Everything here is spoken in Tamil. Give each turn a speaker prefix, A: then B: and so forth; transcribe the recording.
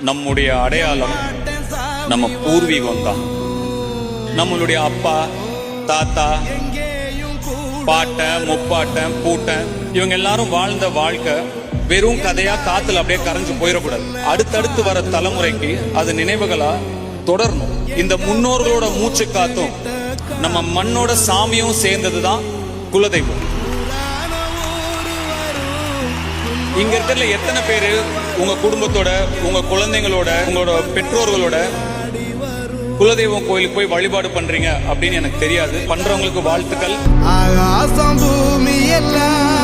A: நம்முடைய அடையாளம் நம்ம பூர்வீகம் தான். நம்மளுடைய அப்பா, தாத்தா, பாட்டன், முப்பாட்டன், பூட்டன் இவங்க எல்லாரும் வாழ்ந்த வாழ்க்கை வெறும் கதையா காத்துல அப்படியே கரைஞ்சு போயிடக்கூடாது. அடுத்தடுத்து வர தலைமுறைக்கு அது நினைவுகளா தொடரணும். இந்த முன்னோர்களோட மூச்சு காத்தும் நம்ம மண்ணோட சாமியும் சேர்ந்ததுதான் குலதெய்வம். இங்க இருக்கிற எத்தனை பேரு உங்க குடும்பத்தோட, உங்க குழந்தைங்களோட, உங்களோட பெற்றோர்களோட குலதெய்வம் கோயிலுக்கு போய் வழிபாடு பண்றீங்க அப்படின்னு எனக்கு தெரியாது. பண்றவங்களுக்கு வாழ்த்துக்கள்.
B: ஆகாசம் பூமி எல்லாம்